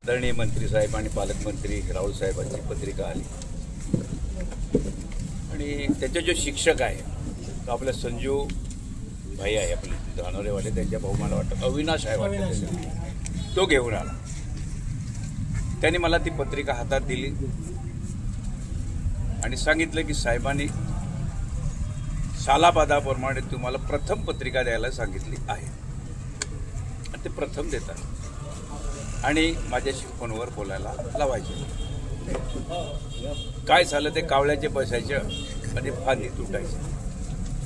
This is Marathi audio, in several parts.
आदरणीय मंत्री साहेब आणि पालकमंत्री राहुल साहेबांची पत्रिका आली आणि त्याचे जो शिक्षक आहे तो आपला संजू भाई आहे, आपले धानोरेवाले, त्यांच्या भाऊ मला वाटतं अविनाश आहे वाटतं, तो घेऊन आला. त्यांनी मला ती पत्रिका हातात दिली आणि सांगितलं की साहेबांनी सालाबादाप्रमाणे तुम्हाला प्रथम पत्रिका द्यायला सांगितली आहे आणि ते प्रथम देतात आणि माझ्याशी फोनवर बोलायला लावायचे. काय झालं ते कावळ्याचे बसायचे आणि फांदी तुटायची.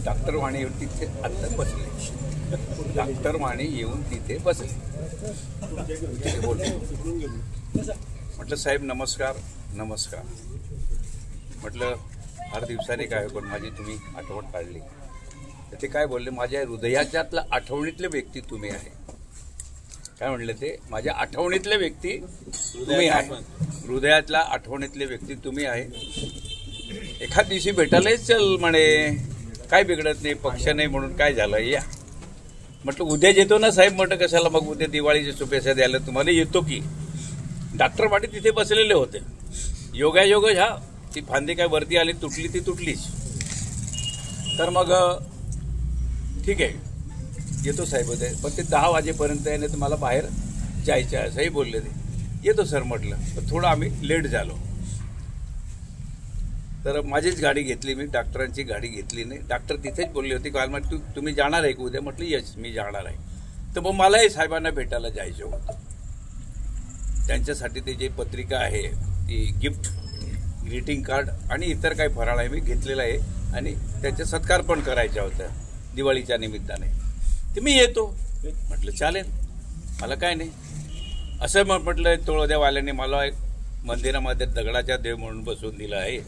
डॉक्टर वाणी येऊन तिथे आता बसले, डॉक्टर वाणी येऊन तिथे बसले, तिथे बोलले. म्हटलं साहेब नमस्कार. नमस्कार म्हटलं फार दिवसाने काय पण माझी तुम्ही आठवण काढली. तर ते काय बोलले, माझ्या हृदयाच्यातला आठवणीतले व्यक्ती तुम्ही आहे. काय म्हणले ते, माझ्या आठवणीतले व्यक्ती तुम्ही आहे, हृदयातल्या आठवणीतले व्यक्ती तुम्ही आहे. एखाद दिवशी भेटायलाच चल म्हणे, काय बिघडत नाही, पक्ष नाही म्हणून काय झालं या. म्हटलं उद्या येतो ना साहेब. म्हटलं कशाला मग, उद्या दिवाळीचे शुभेच्छा द्यायला तुम्हाला येतो की. डॉक्टर पाटील तिथे बसलेले होते. योगायोग ह्या ती फांदी काय वरती आली, तुटली ती तुटलीच. तर मग ठीक आहे येतो साहेब होते, पण ते 10 वाजेपर्यंत आहे ना, तर मला बाहेर जायचं आहे असंही बोलले ते. येतो सर म्हटलं. तर थोडं आम्ही लेट झालो. तर माझीच गाडी घेतली मी, डॉक्टरांची गाडी घेतली नाही. डॉक्टर तिथेच बोलले होते काल मग तुम्ही जाणार आहे का उद्या. म्हटलं यस मी जाणार आहे. तर मग मलाही साहेबांना भेटायला जायचं होतं. त्यांच्यासाठी ते जे पत्रिका आहे ती गिफ्ट ग्रीटिंग कार्ड आणि इतर काही फराळ आहे मी घेतलेला आहे आणि त्याचा सत्कार पण करायचा होता दिवाळीच्या निमित्ताने. ते मी येतो म्हटलं चालेल, मला काय नाही. असं म्हटलं तोळद्यावाल्याने मला एक मंदिरामध्ये दगडाच्या देव म्हणून बसवून दिला आहे.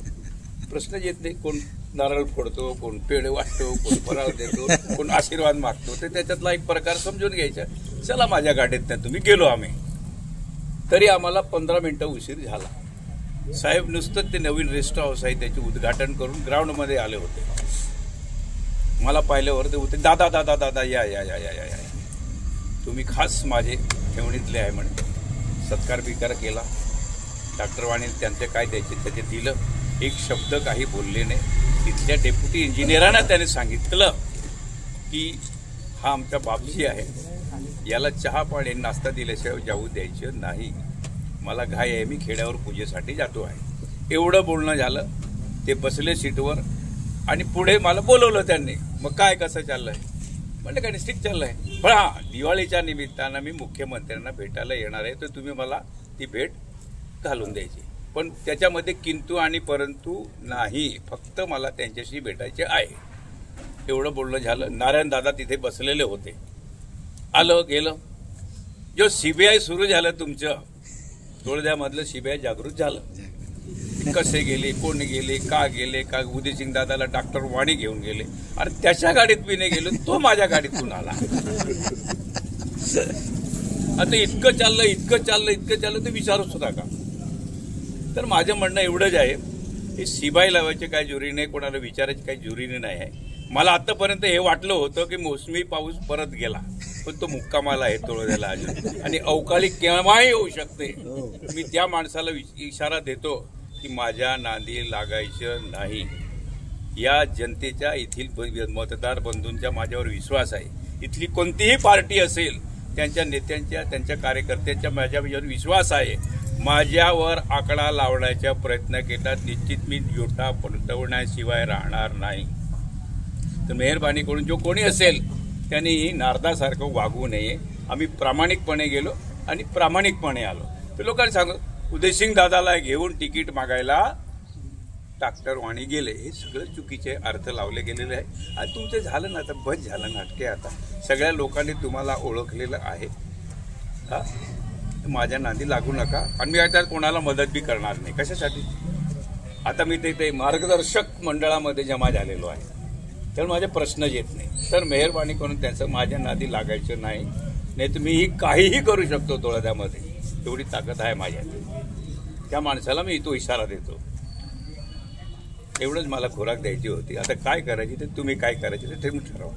प्रश्न येत नाही, कोण नारळ फोडतो, कोण पेढ वाटतो, कोण फराळ देतो, कोण आशीर्वाद मागतो. ते त्याच्यातला एक प्रकार समजून घ्यायचा. चला माझ्या गाडीत नाही तुम्ही. गेलो आम्ही. तरी आम्हाला 15 मिनिटं उशीर झाला. साहेब नुसतं ते नवीन रेस्ट हाऊस आहे त्याचे उद्घाटन करून ग्राउंडमध्ये आले होते. मला पाहिल्यावर ते होते, दादा दादा दादा या या या या या तुम्ही खास माझे ठेवणीतले आहे म्हणे. सत्कार बिकार केला. डॉक्टर वाणी त्यांचे काय द्यायचे त्याचे दिलं. एक शब्द काही बोलले नाही. तिथल्या डेप्युटी इंजिनियरांना त्याने सांगितलं की हा आमचा बापजी आहे, याला चहा पाणी नाश्ता दिल्याशिवाय जाऊ द्यायचं नाही. मला घाई आहे, मी खेड्यावर पूजेसाठी जातो आहे. एवढं बोलणं झालं. ते बसले सीटवर आणि पुढे मला बोलवलं त्यांनी. मग काय कसं चाललंय म्हटलं काय ठीक चाललंय. पण हा दिवाळीच्या निमित्तानं मी मुख्यमंत्र्यांना भेटायला येणार आहे, तर तुम्ही मला ती भेट घालून द्यायची. पण त्याच्यामध्ये किंतु आणि परंतु नाही, फक्त मला त्यांच्याशी भेटायचे आहे. एवढं बोलणं झालं. नारायण दादा तिथे बसलेले होते. आलं गेलं. जो सीबीआय सुरू झालं तुमचं तोळद्यामधलं, सीबीआय जागृत झालं. कसे गेले, कोण गेले, का गेले, का उदयसिंग दादाला डॉक्टर वाणी घेऊन गेले आणि त्याच्या गाडीत मी नाही गेलो, तो माझ्या गाडीतून आला. आता इतकं चाललं इतकं चाललं इतकं चाललं ते विचारूच सुद्धा का. तर माझं म्हणणं एवढंच आहे की सीबीआय लावायचे काही जुरी नाही, कोणाला विचारायची काही जुरीने नाही आहे. मला आतापर्यंत हे वाटलं होतं की मोसमी पाऊस परत गेला, पण तो मुक्कामाला आहे तोळद्याला अजून आणि अवकाळी केव्हाही येऊ शकते. मी त्या माणसाला इशारा देतो की माझ्या नांदी लागायचं नाही. या जनतेच्या येथील मतदार बंधूंचा माझ्यावर विश्वास आहे. इथली कोणतीही पार्टी असेल त्यांच्या नेत्यांच्या त्यांच्या कार्यकर्त्यांच्या माझ्यावर विश्वास आहे. माझ्यावर आकडा लावण्याचा प्रयत्न केला निश्चित मी जोटा पलटवण्याशिवाय राहणार नाही. तर मेहरबानी करून जो कोणी असेल त्यांनी नारदासारखं वागू नये. आम्ही प्रामाणिकपणे गेलो आणि प्रामाणिकपणे आलो. तर लोकांनी सांगू उदयसिंग दादाला घेऊन तिकीट मागायला डॉक्टर वाणी गेले, हे सगळं चुकीचे अर्थ लावले गेलेले आहे. आणि तुमचं झालं ना, आता बस झालं नाटके. आता सगळ्या लोकांनी तुम्हाला ओळखलेलं आहे. हा माझ्या नांदी लागू नका. आणि मी आता कोणाला मदत बी करणार नाही. कशासाठी, आता मी ते मार्गदर्शक मंडळामध्ये जमा झालेलो आहे, तर माझे प्रश्न येत नाही. तर मेहरबानी करून त्यांचं माझ्या नादी लागायचं नाही. नाही तर मीही काहीही करू शकतो तोळद्यामध्ये, एवढी ताकद आहे माझ्यात. त्या माणसाला मी तो इशारा देतो. एवढंच मला खोराक द्यायची होती. आता काय करायची ते तुम्ही काय करायचे ते तुम्ही ठरवा.